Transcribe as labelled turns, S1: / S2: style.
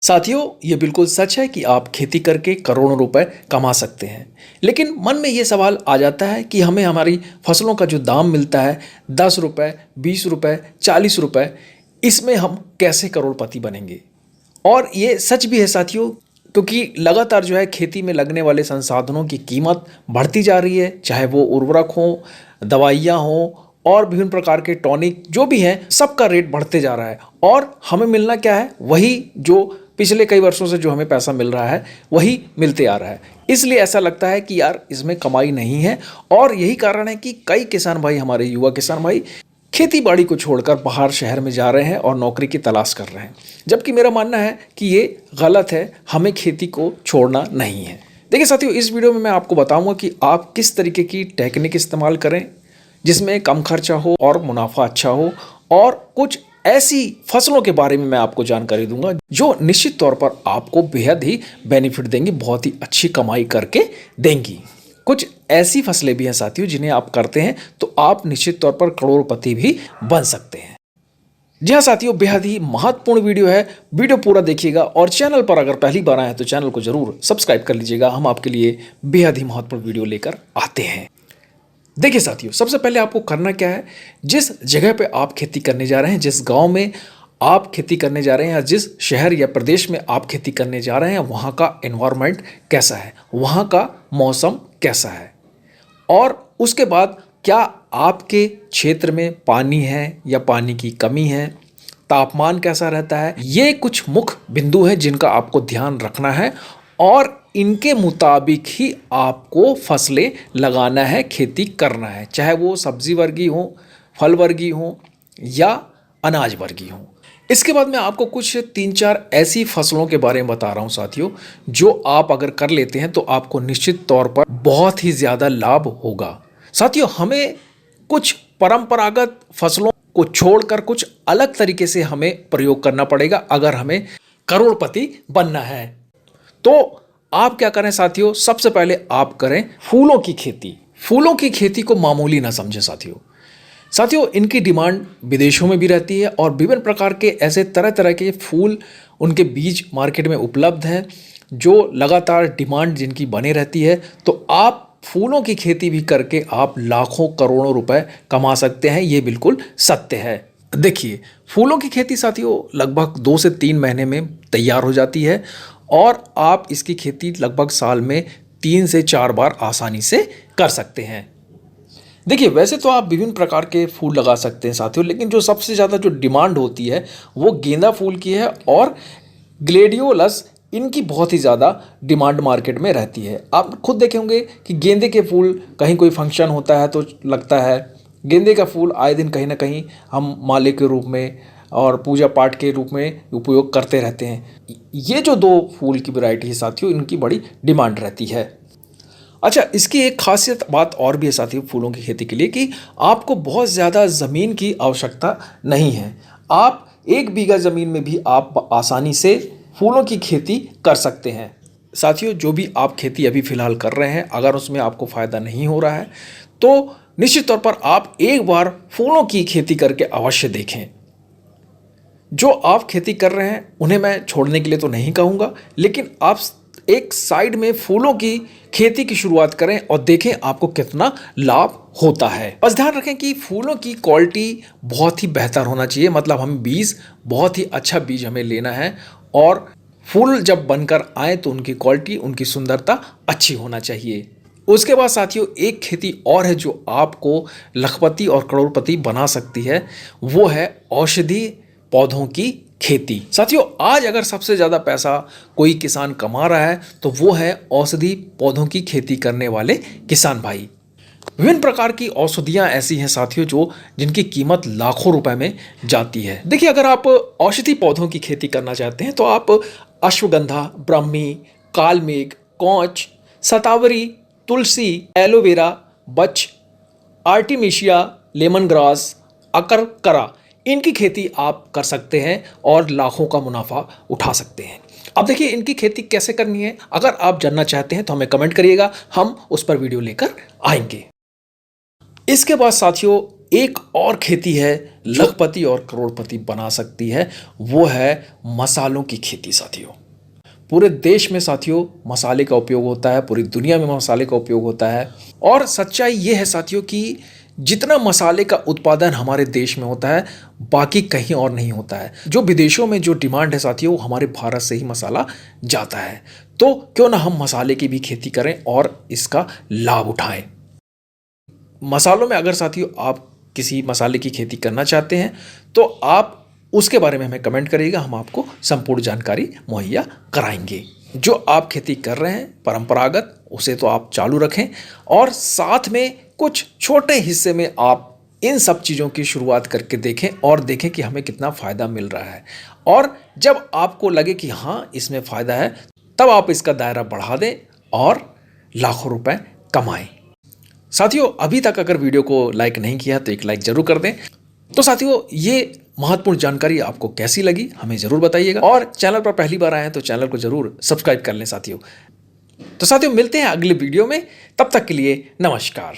S1: साथियों, ये बिल्कुल सच है कि आप खेती करके करोड़ों रुपए कमा सकते हैं। लेकिन मन में ये सवाल आ जाता है कि हमें हमारी फसलों का जो दाम मिलता है 10 रुपए, 20 रुपए, 40 रुपए, इसमें हम कैसे करोड़पति बनेंगे। और ये सच भी है साथियों, क्योंकि लगातार जो है खेती में लगने वाले संसाधनों की कीमत बढ़ती जा रही है, चाहे वो उर्वरक हो, दवाइयाँ हों और विभिन्न प्रकार के टॉनिक जो भी हैं, सबका रेट बढ़ते जा रहा है। और हमें मिलना क्या है, वही जो पिछले कई वर्षों से जो हमें पैसा मिल रहा है वही मिलते आ रहा है। इसलिए ऐसा लगता है कि यार इसमें कमाई नहीं है। और यही कारण है कि कई किसान भाई, हमारे युवा किसान भाई, खेती बाड़ी को छोड़कर बाहर शहर में जा रहे हैं और नौकरी की तलाश कर रहे हैं। जबकि मेरा मानना है कि ये गलत है, हमें खेती को छोड़ना नहीं है। देखिए साथियों, इस वीडियो में मैं आपको बताऊंगा कि आप किस तरीके की टेक्निक इस्तेमाल करें जिसमें कम खर्चा हो और मुनाफा अच्छा हो, और कुछ ऐसी फसलों के बारे में मैं आपको जानकारी दूंगा जो निश्चित तौर पर आपको बेहद ही बेनिफिट देंगी, बहुत ही अच्छी कमाई करके देंगी। कुछ ऐसी फसलें भी हैं साथियों जिन्हें आप करते हैं तो आप निश्चित तौर पर करोड़पति भी बन सकते हैं। जी हाँ साथियों, बेहद ही महत्वपूर्ण वीडियो है, वीडियो पूरा देखिएगा। और चैनल पर अगर पहली बार आए हैं तो चैनल को जरूर सब्सक्राइब कर लीजिएगा, हम आपके लिए बेहद ही महत्वपूर्ण वीडियो लेकर आते हैं। देखिए साथियों, सबसे पहले आपको करना क्या है, जिस जगह पे आप खेती करने जा रहे हैं, जिस गांव में आप खेती करने जा रहे हैं, या जिस शहर या प्रदेश में आप खेती करने जा रहे हैं, वहाँ का एनवायरनमेंट कैसा है, वहाँ का मौसम कैसा है, और उसके बाद क्या आपके क्षेत्र में पानी है या पानी की कमी है, तापमान कैसा रहता है। ये कुछ मुख्य बिंदु हैं जिनका आपको ध्यान रखना है और इनके मुताबिक ही आपको फसलें लगाना है, खेती करना है, चाहे वो सब्जी वर्गीय हो, फल वर्गीय हो या अनाज वर्गीय हो। इसके बाद मैं आपको कुछ 3-4 ऐसी फसलों के बारे में बता रहा हूं साथियों, जो आप अगर कर लेते हैं तो आपको निश्चित तौर पर बहुत ही ज़्यादा लाभ होगा। साथियों, हमें कुछ परंपरागत फसलों को छोड़कर कुछ अलग तरीके से हमें प्रयोग करना पड़ेगा अगर हमें करोड़पति बनना है। तो आप क्या करें साथियों, सबसे पहले आप करें फूलों की खेती। फूलों की खेती को मामूली ना समझें साथियों, इनकी डिमांड विदेशों में भी रहती है और विभिन्न प्रकार के ऐसे तरह तरह के फूल, उनके बीज मार्केट में उपलब्ध हैं जो लगातार डिमांड जिनकी बने रहती है। तो आप फूलों की खेती भी करके आप लाखों करोड़ों रुपए कमा सकते हैं, ये बिल्कुल सत्य है। देखिए, फूलों की खेती साथियों लगभग 2 से 3 महीने में तैयार हो जाती है और आप इसकी खेती लगभग साल में 3 से 4 बार आसानी से कर सकते हैं। देखिए, वैसे तो आप विभिन्न प्रकार के फूल लगा सकते हैं साथियों, लेकिन जो सबसे ज़्यादा जो डिमांड होती है वो गेंदा फूल की है और ग्लेडियोलस, इनकी बहुत ही ज़्यादा डिमांड मार्केट में रहती है। आप खुद देखे होंगे कि गेंदे के फूल, कहीं कोई फंक्शन होता है तो लगता है गेंदे का फूल आए दिन कहीं ना कहीं हम माले के रूप में और पूजा पाठ के रूप में उपयोग करते रहते हैं। ये जो 2 फूल की वैरायटी है साथियों, इनकी बड़ी डिमांड रहती है। अच्छा, इसकी एक खासियत बात और भी है साथियों फूलों की खेती के लिए, कि आपको बहुत ज़्यादा ज़मीन की आवश्यकता नहीं है। आप 1 बीघा ज़मीन में भी आप आसानी से फूलों की खेती कर सकते हैं। साथियों, जो भी आप खेती अभी फ़िलहाल कर रहे हैं, अगर उसमें आपको फ़ायदा नहीं हो रहा है तो निश्चित तौर पर आप एक बार फूलों की खेती करके अवश्य देखें। जो आप खेती कर रहे हैं उन्हें मैं छोड़ने के लिए तो नहीं कहूँगा, लेकिन आप एक साइड में फूलों की खेती की शुरुआत करें और देखें आपको कितना लाभ होता है। बस ध्यान रखें कि फूलों की क्वालिटी बहुत ही बेहतर होना चाहिए, मतलब हम बीज, बहुत ही अच्छा बीज हमें लेना है और फूल जब बनकर आए तो उनकी क्वालिटी, उनकी सुंदरता अच्छी होना चाहिए। उसके बाद साथियों, एक खेती और है जो आपको लखपति और करोड़पति बना सकती है, वो है औषधि पौधों की खेती। साथियों, आज अगर सबसे ज़्यादा पैसा कोई किसान कमा रहा है तो वो है औषधि पौधों की खेती करने वाले किसान भाई। विभिन्न प्रकार की औषधियाँ ऐसी हैं साथियों जो जिनकी कीमत लाखों रुपए में जाती है। देखिए, अगर आप औषधि पौधों की खेती करना चाहते हैं तो आप अश्वगंधा, ब्राह्मी, कालमेघ, कौच, शतावरी, तुलसी, एलोवेरा, बच, आर्टिमिशिया, लेमन ग्रास, अकरकरा, इनकी खेती आप कर सकते हैं और लाखों का मुनाफा उठा सकते हैं। अब देखिए, इनकी खेती कैसे करनी है, अगर आप जानना चाहते हैं तो हमें कमेंट करिएगा, हम उस पर वीडियो लेकर आएंगे। इसके बाद साथियों, एक और खेती है लखपति और करोड़पति बना सकती है, वो है मसालों की खेती साथियों। पूरे देश में साथियों मसाले का उपयोग होता है, पूरी दुनिया में मसाले का उपयोग होता है। और सच्चाई ये है साथियों कि जितना मसाले का उत्पादन हमारे देश में होता है बाकी कहीं और नहीं होता है। जो विदेशों में जो डिमांड है साथियों, वो हमारे भारत से ही मसाला जाता है। तो क्यों ना हम मसाले की भी खेती करें और इसका लाभ उठाएं। मसालों में अगर साथियों आप किसी मसाले की खेती करना चाहते हैं तो आप उसके बारे में हमें कमेंट करिएगा, हम आपको संपूर्ण जानकारी मुहैया कराएंगे। जो आप खेती कर रहे हैं परंपरागत, उसे तो आप चालू रखें और साथ में कुछ छोटे हिस्से में आप इन सब चीज़ों की शुरुआत करके देखें और देखें कि हमें कितना फ़ायदा मिल रहा है। और जब आपको लगे कि हाँ इसमें फ़ायदा है, तब आप इसका दायरा बढ़ा दें और लाखों रुपए कमाएं। साथियों अभी तक अगर वीडियो को लाइक नहीं किया तो एक लाइक जरूर कर दें। तो साथियों ये महत्वपूर्ण जानकारी आपको कैसी लगी हमें जरूर बताइएगा, और चैनल पर पहली बार आए हैं तो चैनल को जरूर सब्सक्राइब कर लें साथियों। तो साथियों मिलते हैं अगले वीडियो में, तब तक के लिए नमस्कार।